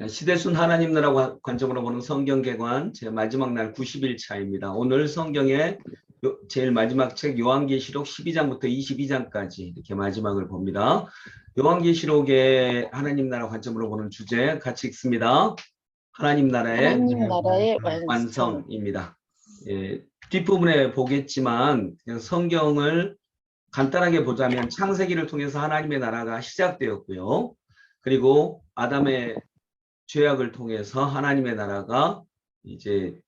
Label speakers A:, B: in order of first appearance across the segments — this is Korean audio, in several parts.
A: 시대순 하나님 나라 관점으로 보는 성경개관 제 마지막 날 90일차입니다. 오늘 성경의 제일 마지막 책 요한계시록 12장부터 22장까지 이렇게 마지막을 봅니다. 요한계시록의 하나님 나라 관점으로 보는 주제 같이 읽습니다. 하나님 나라의
B: 완성.
A: 완성입니다. 뒷부분에 보겠지만 그냥 성경을 간단하게 보자면 창세기를 통해서 하나님의 나라가 시작되었고요. 그리고 아담의 죄악을 통해서 하나님의 나라가 이제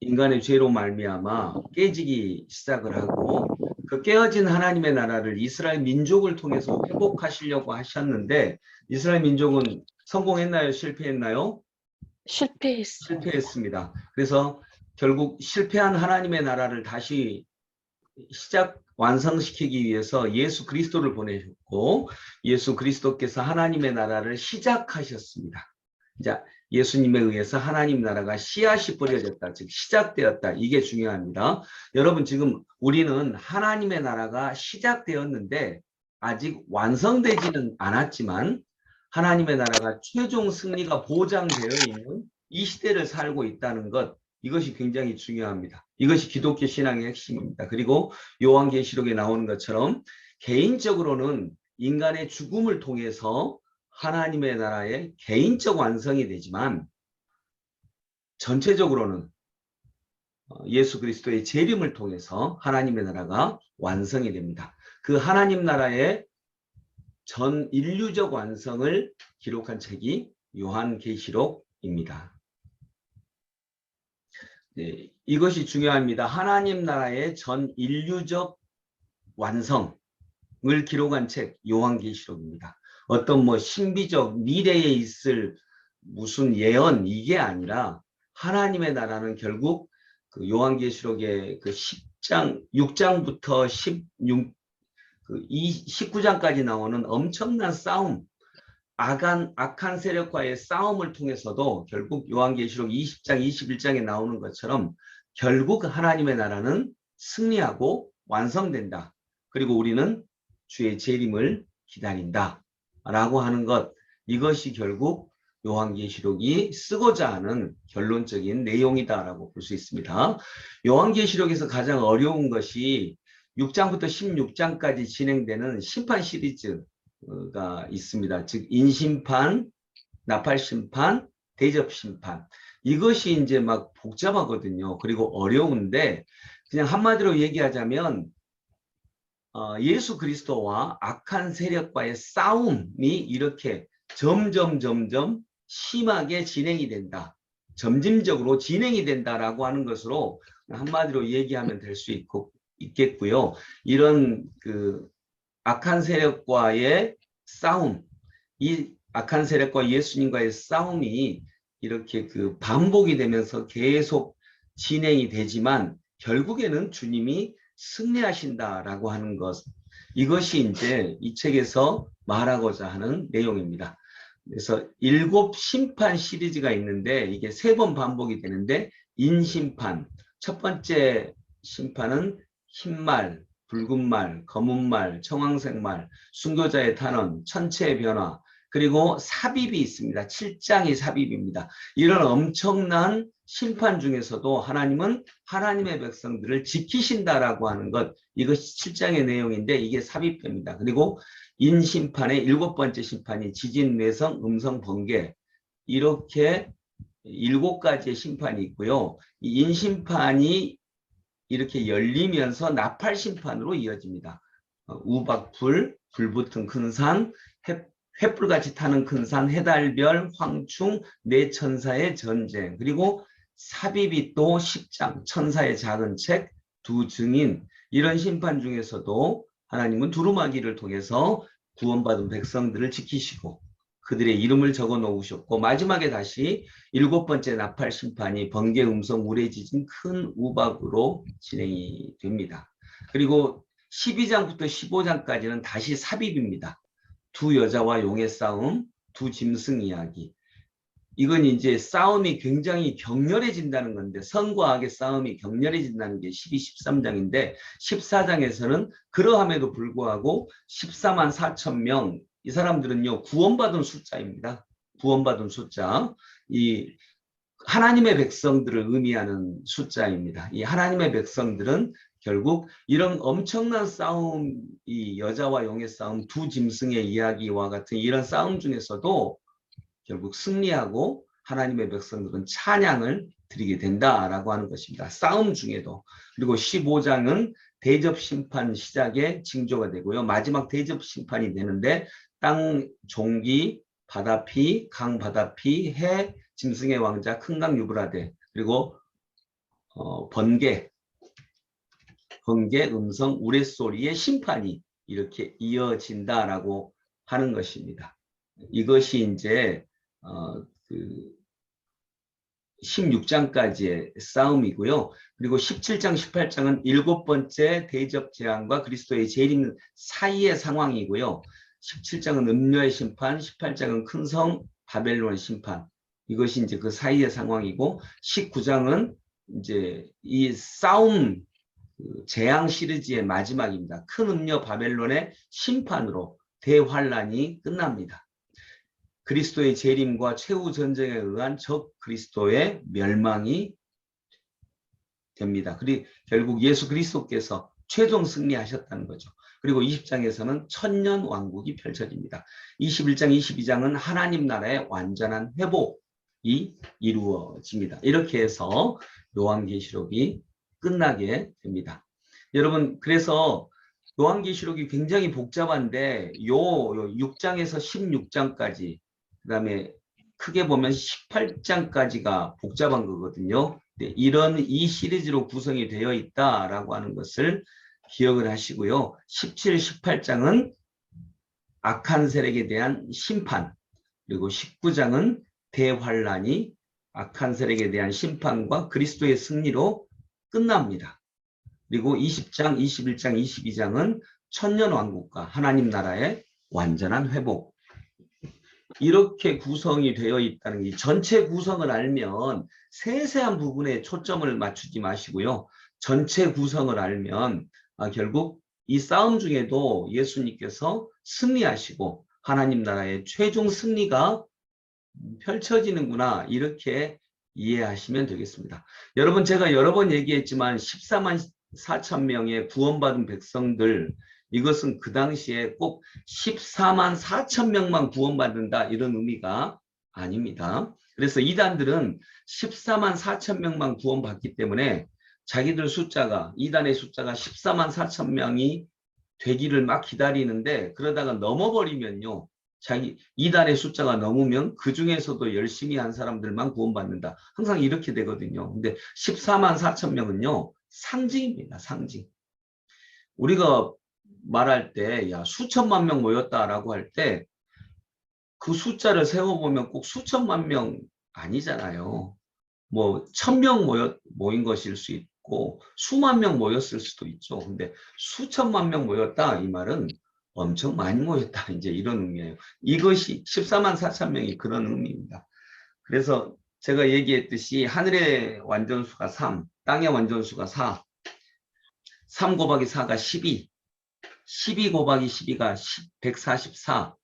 A: 인간의 죄로 말미암아 깨지기 시작을 하고 그 깨어진 하나님의 나라를 이스라엘 민족을 통해서 회복하시려고 하셨는데 이스라엘 민족은 성공했나요? 실패했나요? 실패했습니다. 그래서 결국 실패한 하나님의 나라를 다시 완성시키기 위해서 예수 그리스도를 보내셨고 예수 그리스도께서 하나님의 나라를 시작하셨습니다. 자, 예수님에 의해서 하나님 나라가 씨앗이 뿌려졌다. 즉 시작되었다. 이게 중요합니다. 여러분 지금 우리는 하나님의 나라가 시작되었는데 아직 완성되지는 않았지만 하나님의 나라가 최종 승리가 보장되어 있는 이 시대를 살고 있다는 것, 이것이 굉장히 중요합니다. 이것이 기독교 신앙의 핵심입니다. 그리고 요한계시록에 나오는 것처럼 개인적으로는 인간의 죽음을 통해서 하나님의 나라의 개인적 완성이 되지만 전체적으로는 예수 그리스도의 재림을 통해서 하나님의 나라가 완성이 됩니다. 그 하나님 나라의 전 인류적 완성을 기록한 책이 요한계시록입니다. 네, 이것이 중요합니다. 하나님 나라의 전 인류적 완성을 기록한 책 요한계시록입니다. 어떤 신비적 미래에 있을 무슨 예언 이게 아니라 하나님의 나라는 결국 그 요한계시록의 그 6장부터 19장까지 나오는 엄청난 싸움, 악한 세력과의 싸움을 통해서도 결국 요한계시록 20장, 21장에 나오는 것처럼 결국 하나님의 나라는 승리하고 완성된다. 그리고 우리는 주의 재림을 기다린다. 라고 하는 것, 이것이 결국 요한계시록이 쓰고자 하는 결론적인 내용이다라고 볼 수 있습니다. 요한계시록에서 가장 어려운 것이 6장부터 16장까지 진행되는 심판 시리즈가 있습니다. 즉 인심판, 나팔심판, 대접심판. 이것이 이제 막 복잡하거든요. 그리고 어려운데 그냥 한마디로 얘기하자면 예수 그리스도와 악한 세력과의 싸움이 이렇게 점점 심하게 진행이 된다. 점진적으로 진행이 된다라고 하는 것으로 한마디로 얘기하면 될 수 있겠고요. 이런 그 악한 세력과의 싸움, 이 악한 세력과 예수님과의 싸움이 이렇게 그 반복이 되면서 계속 진행이 되지만 결국에는 주님이 승리하신다라고 하는 것, 이것이 이제 이 책에서 말하고자 하는 내용입니다. 그래서 7 심판 시리즈가 있는데 이게 3번 반복이 되는데 인심판, 첫 번째 심판은 흰말, 붉은말, 검은말, 청황색말, 순교자의 탄원, 천체의 변화, 그리고 삽입이 있습니다. 7장이 삽입입니다. 이런 엄청난 심판 중에서도 하나님은 하나님의 백성들을 지키신다라고 하는 것, 이것이 7장의 내용인데 이게 삽입됩니다. 그리고 인심판의 7번째 심판이 지진, 내성, 음성, 번개, 이렇게 7가지의 심판이 있고요. 이 인심판이 이렇게 열리면서 나팔심판으로 이어집니다. 우박불, 불붙은 큰 산, 횃불같이 타는 큰 산, 해달별, 황충, 네 천사의 전쟁, 그리고 삽입이 또 10장, 천사의 작은 책, 두 증인, 이런 심판 중에서도 하나님은 두루마기를 통해서 구원받은 백성들을 지키시고 그들의 이름을 적어 놓으셨고 마지막에 다시 7번째 나팔 심판이 번개, 음성, 우레지진, 큰 우박으로 진행이 됩니다. 그리고 12장부터 15장까지는 다시 삽입입니다. 두 여자와 용의 싸움, 두 짐승 이야기. 이건 이제 싸움이 굉장히 격렬해진다는 건데 선과 악의 싸움이 격렬해진다는 게 12, 13장인데 14장에서는 그러함에도 불구하고 14만 4천 명, 이 사람들은요 구원받은 숫자입니다. 구원받은 숫자, 이 하나님의 백성들을 의미하는 숫자입니다. 이 하나님의 백성들은 결국 이런 엄청난 싸움, 이 여자와 용의 싸움, 두 짐승의 이야기와 같은 이런 싸움 중에서도 결국 승리하고 하나님의 백성들은 찬양을 드리게 된다라고 하는 것입니다. 싸움 중에도. 그리고 15장은 대접 심판 시작의 징조가 되고요. 마지막 대접 심판이 되는데 땅, 종기, 바다피, 강 바다피, 해, 짐승의 왕자, 큰 강 유브라데, 그리고 번개, 음성, 우레소리의 심판이 이렇게 이어진다라고 하는 것입니다. 이것이 이제 16장까지의 싸움이고요. 그리고 17장, 18장은 7번째 대접 재앙과 그리스도의 재림 사이의 상황이고요. 17장은 음녀의 심판, 18장은 큰 성 바벨론의 심판. 이것이 이제 그 사이의 상황이고, 19장은 이제 이 싸움 재앙 시리즈의 마지막입니다. 큰 음녀 바벨론의 심판으로 대환란이 끝납니다. 그리스도의 재림과 최후 전쟁에 의한 적 그리스도의 멸망이 됩니다. 그리고 결국 예수 그리스도께서 최종 승리하셨다는 거죠. 그리고 20장에서는 천년 왕국이 펼쳐집니다. 21장, 22장은 하나님 나라의 완전한 회복이 이루어집니다. 이렇게 해서 요한계시록이 끝나게 됩니다. 여러분, 그래서 요한계시록이 굉장히 복잡한데 요 6장에서 16장까지, 그 다음에 크게 보면 18장까지가 복잡한 거거든요. 이런 이 시리즈로 구성이 되어 있다라고 하는 것을 기억을 하시고요. 17, 18장은 악한 세력에 대한 심판, 그리고 19장은 대환란이 악한 세력에 대한 심판과 그리스도의 승리로 끝납니다. 그리고 20장, 21장, 22장은 천년왕국과 하나님 나라의 완전한 회복. 이렇게 구성이 되어 있다는 게, 전체 구성을 알면 세세한 부분에 초점을 맞추지 마시고요. 전체 구성을 알면 결국 이 싸움 중에도 예수님께서 승리하시고 하나님 나라의 최종 승리가 펼쳐지는구나, 이렇게 이해하시면 되겠습니다. 여러분, 제가 여러 번 얘기했지만 14만 4천 명의 구원받은 백성들, 이것은 그 당시에 꼭 14만 4천 명만 구원받는다 이런 의미가 아닙니다. 그래서 이단들은 14만 4천 명만 구원받기 때문에 자기들 숫자가, 이단의 숫자가 14만 4천 명이 되기를 막 기다리는데, 그러다가 넘어버리면요, 자기 이단의 숫자가 넘으면 그 중에서도 열심히 한 사람들만 구원받는다. 항상 이렇게 되거든요. 근데 14만 4천 명은요, 상징입니다. 상징. 우리가 말할 때, 야, 수천만 명 모였다라고 할 때 그 숫자를 세워보면 꼭 수천만 명 아니잖아요. 뭐 1000명 모인 것일 수 있고 수만 명 모였을 수도 있죠. 근데 수천만 명 모였다, 이 말은 엄청 많이 모였다, 이제 이런 의미예요. 이것이 14만 4천 명이 그런 의미입니다. 그래서 제가 얘기했듯이 하늘의 완전수가 3, 땅의 완전수가 4, 3 곱하기 4가 12, 12 곱하기 12가 144.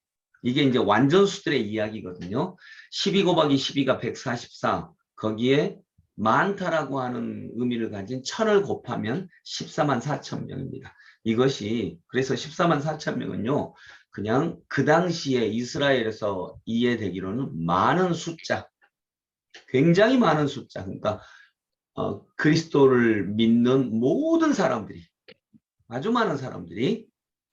A: 이게 이제 완전수들의 이야기거든요. 12 곱하기 12가 144. 거기에 많다라고 하는 의미를 가진 1000을 곱하면 14만 4천 명입니다. 이것이, 그래서 14만 4천 명은요, 그냥 그 당시에 이스라엘에서 이해되기로는 많은 숫자, 굉장히 많은 숫자, 그러니까 그리스도를 믿는 모든 사람들이, 아주 많은 사람들이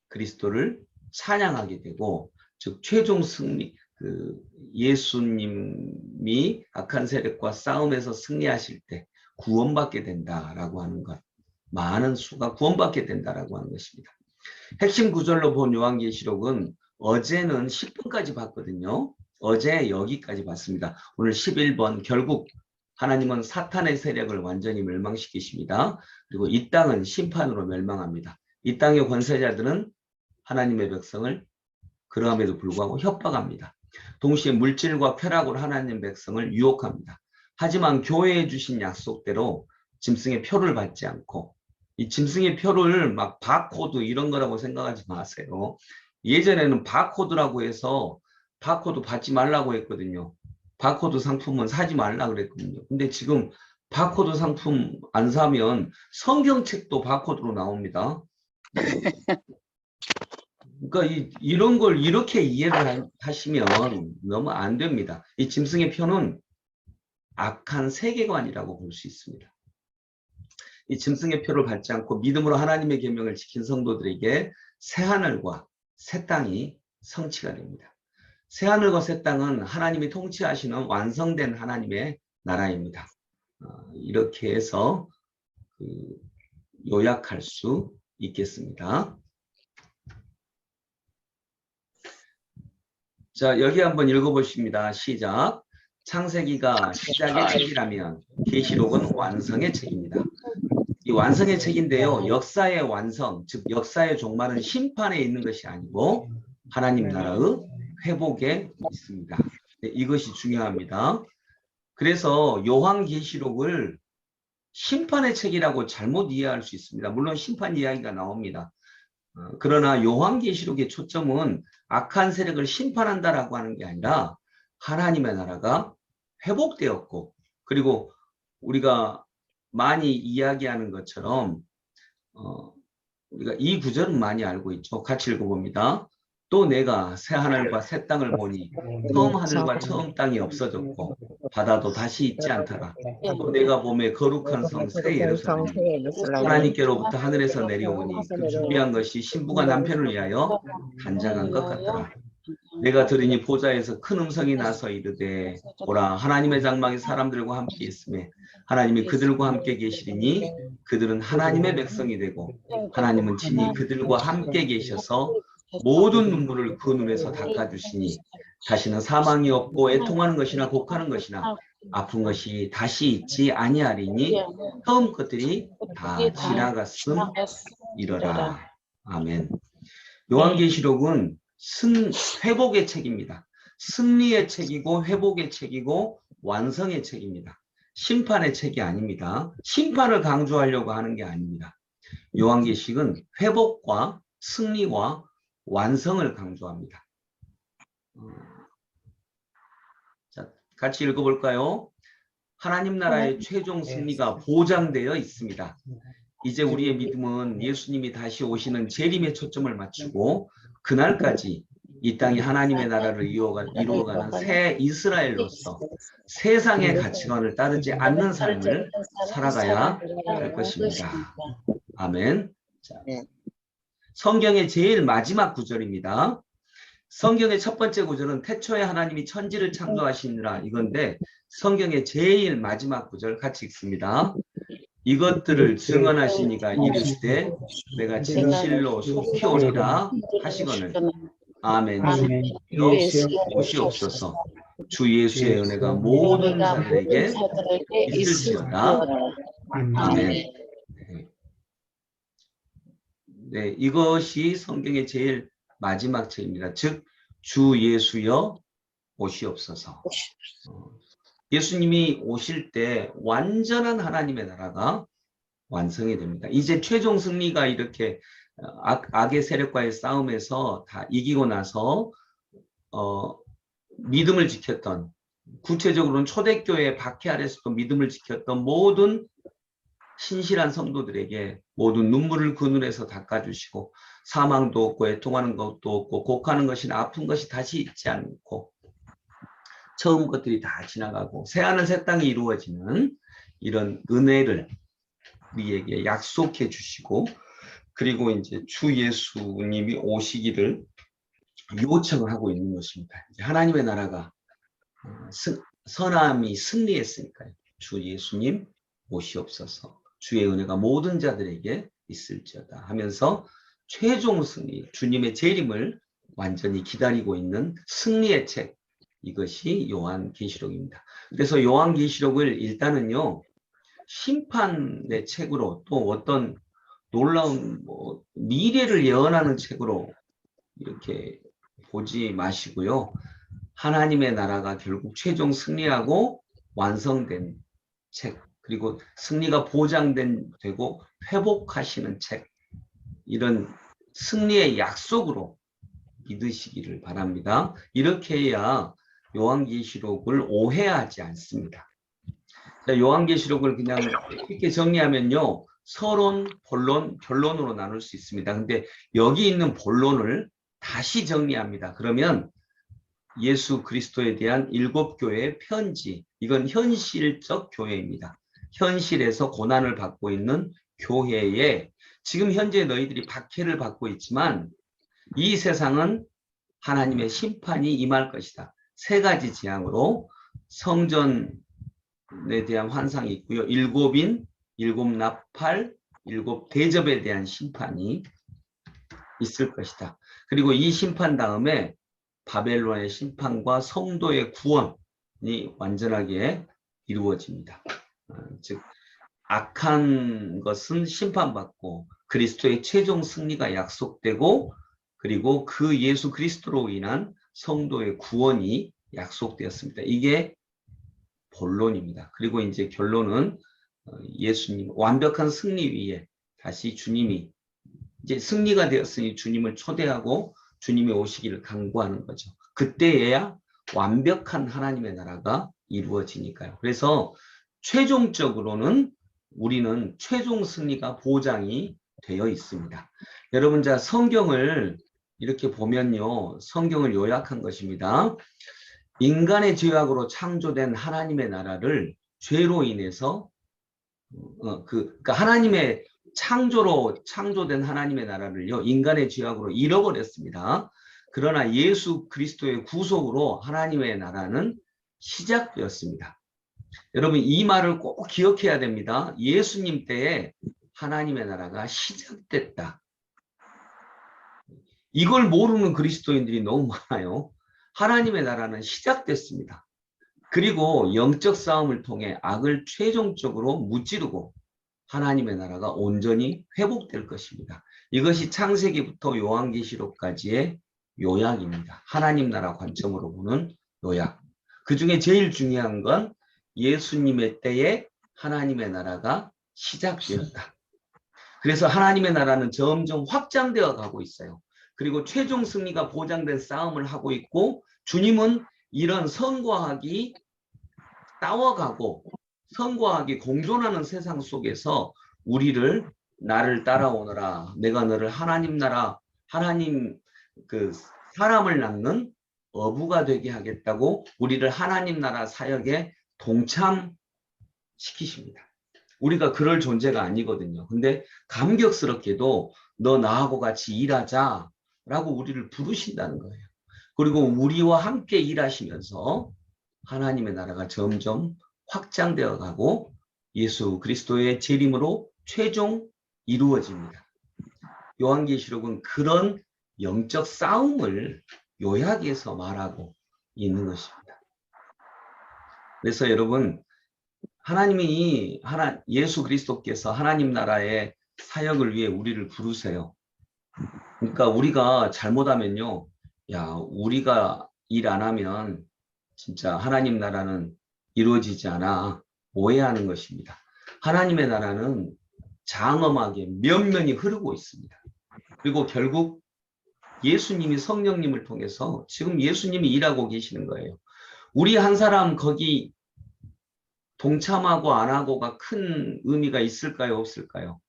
A: 그리스도를 찬양하게 되고, 즉 최종 승리, 예수님이 악한 세력과 싸움에서 승리하실 때 구원받게 된다라고 하는 것, 많은 수가 구원받게 된다라고 하는 것입니다. 핵심 구절로 본 요한계시록은 어제는 10번까지 봤거든요. 어제 여기까지 봤습니다. 오늘 11번, 결국 하나님은 사탄의 세력을 완전히 멸망시키십니다. 그리고 이 땅은 심판으로 멸망합니다. 이 땅의 권세자들은 하나님의 백성을 그러함에도 불구하고 협박합니다. 동시에 물질과 쾌락으로 하나님 백성을 유혹합니다. 하지만 교회에 주신 약속대로 짐승의 표를 받지 않고, 이 짐승의 표를 막 바코드 이런 거라고 생각하지 마세요. 예전에는 바코드라고 해서 바코드 받지 말라고 했거든요. 바코드 상품은 사지 말라 그랬거든요. 근데 지금 바코드 상품 안 사면 성경책도 바코드로 나옵니다. 그러니까 이런 걸 이렇게 이해를 하시면 너무 안 됩니다. 이 짐승의 표는 악한 세계관이라고 볼 수 있습니다. 이 짐승의 표를 받지 않고 믿음으로 하나님의 계명을 지킨 성도들에게 새하늘과 새 땅이 성취가 됩니다. 새하늘과 새 땅은 하나님이 통치하시는 완성된 하나님의 나라입니다. 이렇게 해서 요약할 수 있겠습니다. 자, 여기 한번 읽어보십니다. 시작. 창세기가 시작의 책이라면 계시록은 완성의 책입니다. 이 완성의 책인데요. 역사의 완성, 즉 역사의 종말은 심판에 있는 것이 아니고 하나님 나라의 회복에 있습니다. 네, 이것이 중요합니다. 그래서 요한계시록을 심판의 책이라고 잘못 이해할 수 있습니다. 물론 심판 이야기가 나옵니다. 그러나 요한계시록의 초점은 악한 세력을 심판한다라고 하는 게 아니라 하나님의 나라가 회복되었고, 그리고 우리가 많이 이야기하는 것처럼 우리가 이 구절은 많이 알고 있죠. 같이 읽어봅니다. 또 내가 새 하늘과 새 땅을 보니 처음 하늘과 처음 땅이 없어졌고 바다도 다시 있지 않더라. 또 내가 보매 거룩한 성 새 예루살렘이 하나님께로부터 하늘에서 내려오니 그 준비한 것이 신부가 남편을 위하여 단장한 것 같더라. 내가 들으니 보좌에서 큰 음성이 나서 이르되 보라 하나님의 장막이 사람들과 함께 있으며 하나님이 그들과 함께 계시리니 그들은 하나님의 백성이 되고 하나님은 친히 그들과 함께 계셔서 모든 눈물을 그 눈에서 닦아주시니 다시는 사망이 없고 애통하는 것이나 곡하는 것이나 아픈 것이 다시 있지 아니하리니 처음 것들이 다 지나갔음이러라. 아멘. 요한계시록은 회복의 책입니다. 승리의 책이고 회복의 책이고 완성의 책입니다. 심판의 책이 아닙니다. 심판을 강조하려고 하는 게 아닙니다. 요한계시록은 회복과 승리와 완성을 강조합니다. 자, 같이 읽어볼까요? 하나님 나라의 최종 승리가 보장되어 있습니다. 이제 우리의 믿음은 예수님이 다시 오시는 재림에 초점을 맞추고 그날까지 이 땅이 하나님의 나라를 이루어가는 새 이스라엘로서 세상의 가치관을 따르지 않는 삶을 살아가야 할 것입니다. 아멘. 자, 성경의 제일 마지막 구절입니다. 성경의 첫 번째 구절은 태초에 하나님이 천지를 창조하시니라 이건데 성경의 제일 마지막 구절 같이 읽습니다. 이것들을 증언하시니가 이르시되 내가 진실로 속히 오리라 하시거늘 아멘. 주여 오시옵소서. 주 예수의 은혜가 모든 자들에게 있을지어다. 아멘. 네, 이것이 성경의 제일 마지막 책입니다. 즉 주 예수여 오시옵소서. 예수님이 오실 때 완전한 하나님의 나라가 완성이 됩니다. 이제 최종 승리가 이렇게 악의 세력과의 싸움에서 다 이기고 나서 믿음을 지켰던, 구체적으로는 초대교회 박해 아래서도 믿음을 지켰던 모든 신실한 성도들에게 모든 눈물을 그 눈에서 닦아주시고 사망도 없고 애통하는 것도 없고 곡하는 것이나 아픈 것이 다시 있지 않고 처음 것들이 다 지나가고 새하늘 새 땅이 이루어지는 이런 은혜를 우리에게 약속해 주시고 그리고 이제 주 예수님이 오시기를 요청을 하고 있는 것입니다. 하나님의 나라가 선함이 승리했으니까요. 주 예수님 오시옵소서. 주의 은혜가 모든 자들에게 있을지어다 하면서 최종 승리, 주님의 재림을 완전히 기다리고 있는 승리의 책, 이것이 요한계시록입니다. 그래서 요한계시록을 일단은요, 심판의 책으로 또 어떤 놀라운 미래를 예언하는 책으로 이렇게 보지 마시고요. 하나님의 나라가 결국 최종 승리하고 완성된 책, 그리고 승리가 보장되고 회복하시는 책, 이런 승리의 약속으로 믿으시기를 바랍니다. 이렇게 해야 요한계시록을 오해하지 않습니다. 자, 요한계시록을 그냥 이렇게 정리하면요. 서론, 본론, 결론으로 나눌 수 있습니다. 근데 여기 있는 본론을 다시 정리합니다. 그러면 예수 그리스도에 대한 7교회의 편지, 이건 현실적 교회입니다. 현실에서 고난을 받고 있는 교회에 지금 현재 너희들이 박해를 받고 있지만 이 세상은 하나님의 심판이 임할 것이다. 3가지 재앙으로 성전에 대한 환상이 있고요. 7인, 7나팔, 7대접에 대한 심판이 있을 것이다. 그리고 이 심판 다음에 바벨론의 심판과 성도의 구원이 완전하게 이루어집니다. 즉 악한 것은 심판받고 그리스도의 최종 승리가 약속되고 그리고 그 예수 그리스도로 인한 성도의 구원이 약속되었습니다. 이게 본론입니다. 그리고 이제 결론은 예수님 완벽한 승리 위에 다시 주님이 이제 승리가 되었으니 주님을 초대하고 주님이 오시기를 간구하는 거죠. 그때에야 완벽한 하나님의 나라가 이루어지니까요. 그래서 최종적으로는 우리는 최종 승리가 보장이 되어 있습니다. 여러분, 자, 성경을 이렇게 보면요. 성경을 요약한 것입니다. 인간의 죄악으로 창조된 하나님의 나라를 죄로 인해서 그러니까 하나님의 창조로 창조된 하나님의 나라를요, 인간의 죄악으로 잃어버렸습니다. 그러나 예수 그리스도의 구속으로 하나님의 나라는 시작되었습니다. 여러분, 이 말을 꼭 기억해야 됩니다. 예수님 때에 하나님의 나라가 시작됐다. 이걸 모르는 그리스도인들이 너무 많아요. 하나님의 나라는 시작됐습니다. 그리고 영적 싸움을 통해 악을 최종적으로 무찌르고 하나님의 나라가 온전히 회복될 것입니다. 이것이 창세기부터 요한계시록까지의 요약입니다. 하나님 나라 관점으로 보는 요약. 그 중에 제일 중요한 건 예수님의 때에 하나님의 나라가 시작되었다. 그래서 하나님의 나라는 점점 확장되어 가고 있어요. 그리고 최종 승리가 보장된 싸움을 하고 있고 주님은 이런 선과학이 싸워가고 선과학이 공존하는 세상 속에서 우리를 나를 따라오너라. 내가 너를 하나님 나라, 하나님 그 사람을 낳는 어부가 되게 하겠다고 우리를 하나님 나라 사역에 동참시키십니다. 우리가 그럴 존재가 아니거든요. 근데 감격스럽게도 너 나하고 같이 일하자 라고 우리를 부르신다는 거예요. 그리고 우리와 함께 일하시면서 하나님의 나라가 점점 확장되어 가고 예수 그리스도의 재림으로 최종 이루어집니다. 요한계시록은 그런 영적 싸움을 요약해서 말하고 있는 것입니다. 그래서 여러분, 예수 그리스도께서 하나님 나라의 사역을 위해 우리를 부르세요. 그러니까 우리가 잘못하면요, 야, 우리가 일 안 하면 진짜 하나님 나라는 이루어지지 않아 오해하는 것입니다. 하나님의 나라는 장엄하게 면면이 흐르고 있습니다. 그리고 결국 예수님이 성령님을 통해서 지금 예수님이 일하고 계시는 거예요. 우리 한 사람 거기 동참하고 안 하고가 큰 의미가 있을까요? 없을까요?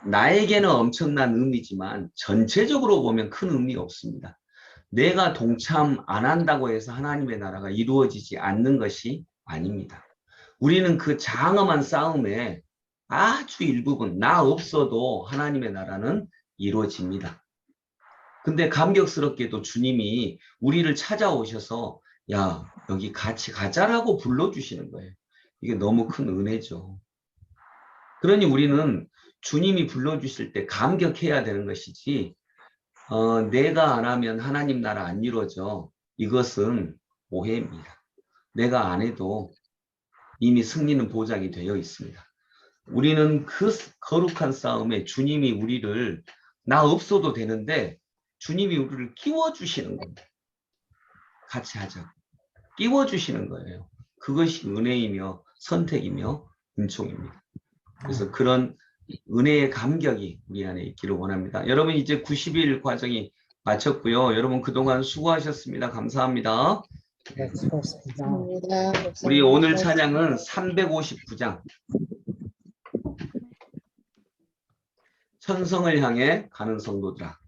A: 나에게는 엄청난 의미지만 전체적으로 보면 큰 의미가 없습니다. 내가 동참 안 한다고 해서 하나님의 나라가 이루어지지 않는 것이 아닙니다. 우리는 그 장엄한 싸움에 아주 일부분, 나 없어도 하나님의 나라는 이루어집니다. 근데 감격스럽게도 주님이 우리를 찾아오셔서 야, 여기 같이 가자라고 불러주시는 거예요. 이게 너무 큰 은혜죠. 그러니 우리는 주님이 불러주실 때 감격해야 되는 것이지 내가 안 하면 하나님 나라 안 이루어져. 이것은 오해입니다. 내가 안 해도 이미 승리는 보장이 되어 있습니다. 우리는 그 거룩한 싸움에 주님이 우리를 나 없어도 되는데 주님이 우리를 끼워주시는 겁니다. 같이 하자고. 끼워주시는 거예요. 그것이 은혜이며 선택이며 은총입니다. 그래서 그런 은혜의 감격이 우리 안에 있기를 원합니다. 여러분 이제 90일 과정이 마쳤고요. 여러분 그동안 수고하셨습니다. 감사합니다.
C: 네, 수고하셨습니다.
B: 감사합니다.
A: 우리 오늘 찬양은 359장 천성을 향해 가는 성도들아.